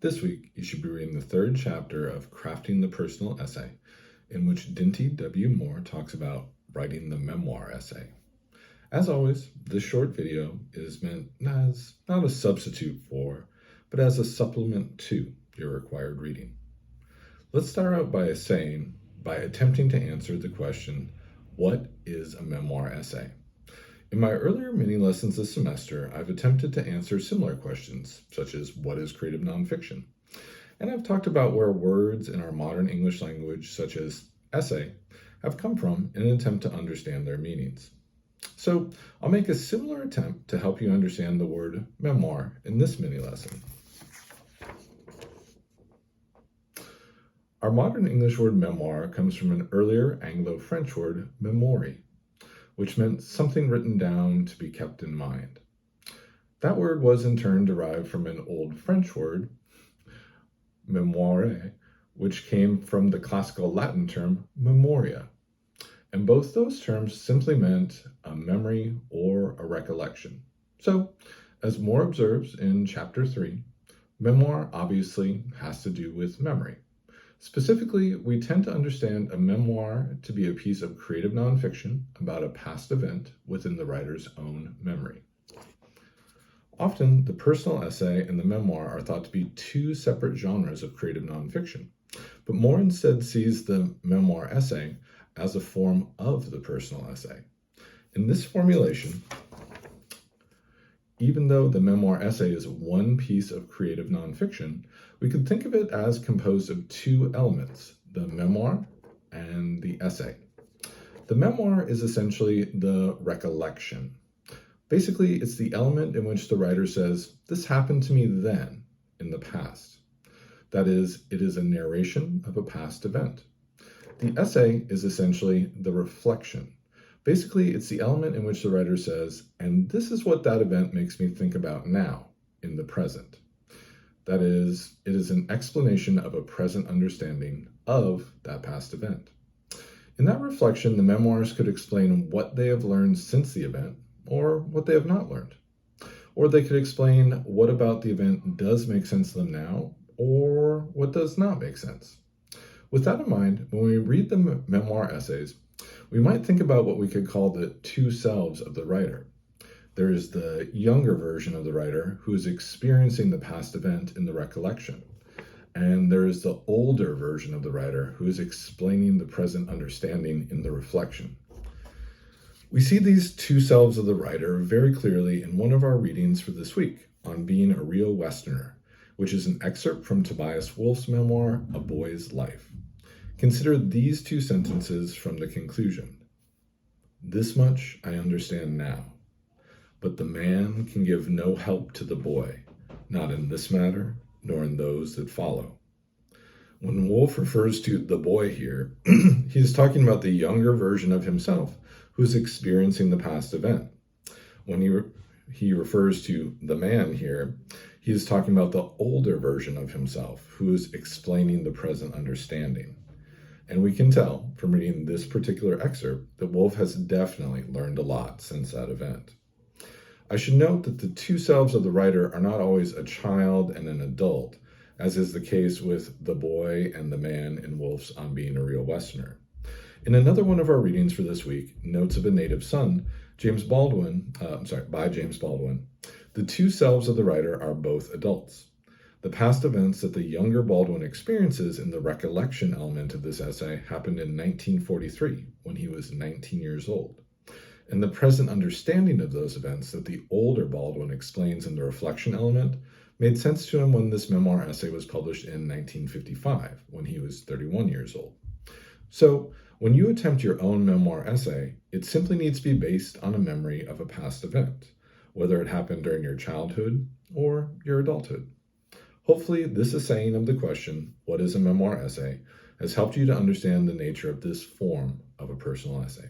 This week, you should be reading the third chapter of Crafting the Personal Essay, in which Dinty W. Moore talks about writing the memoir essay. As always, this short video is meant as not a substitute for, but as a supplement to your required reading. Let's start out by attempting to answer the question, what is a memoir essay? In my earlier mini lessons this semester, I've attempted to answer similar questions, such as what is creative nonfiction? And I've talked about where words in our modern English language, such as essay, have come from in an attempt to understand their meanings. So I'll make a similar attempt to help you understand the word memoir in this mini lesson. Our modern English word memoir comes from an earlier Anglo-French word memoire, which meant something written down to be kept in mind. That word was in turn derived from an old French word, memoire, which came from the classical Latin term memoria. And both those terms simply meant a memory or a recollection. So, as Moore observes in chapter 3, memoir obviously has to do with memory. Specifically, we tend to understand a memoir to be a piece of creative nonfiction about a past event within the writer's own memory. Often, the personal essay and the memoir are thought to be two separate genres of creative nonfiction, but Moore instead sees the memoir essay as a form of the personal essay. In this formulation, even though the memoir essay is one piece of creative nonfiction, we could think of it as composed of two elements, the memoir and the essay. The memoir is essentially the recollection. Basically, it's the element in which the writer says, this happened to me then, in the past. That is, it is a narration of a past event. The essay is essentially the reflection. Basically, it's the element in which the writer says, and this is what that event makes me think about now, in the present. That is, it is an explanation of a present understanding of that past event. In that reflection, the memoirs could explain what they have learned since the event, or what they have not learned. Or they could explain what about the event does make sense to them now, or what does not make sense. With that in mind, when we read the memoir essays, we might think about what we could call the two selves of the writer. There is the younger version of the writer who is experiencing the past event in the recollection. And there is the older version of the writer who is explaining the present understanding in the reflection. We see these two selves of the writer very clearly in one of our readings for this week on being a real Westerner, which is an excerpt from Tobias Wolff's memoir, A Boy's Life. Consider these two sentences from the conclusion. This much I understand now, but the man can give no help to the boy, not in this matter, nor in those that follow. When Wolff refers to the boy here, he is talking about the younger version of himself who is experiencing the past event. When he refers to the man here, he is talking about the older version of himself who is explaining the present understanding. And we can tell from reading this particular excerpt that Wolff has definitely learned a lot since that event. I should note that the two selves of the writer are not always a child and an adult, as is the case with the boy and the man in Wolff's On Being a Real Westerner. In another one of our readings for this week, Notes of a Native Son, by James Baldwin, the two selves of the writer are both adults. The past events that the younger Baldwin experiences in the recollection element of this essay happened in 1943, when he was 19 years old. And the present understanding of those events that the older Baldwin explains in the reflection element made sense to him when this memoir essay was published in 1955, when he was 31 years old. So, when you attempt your own memoir essay, it simply needs to be based on a memory of a past event, whether it happened during your childhood or your adulthood. Hopefully, this assaying of the question, what is a memoir essay, has helped you to understand the nature of this form of a personal essay.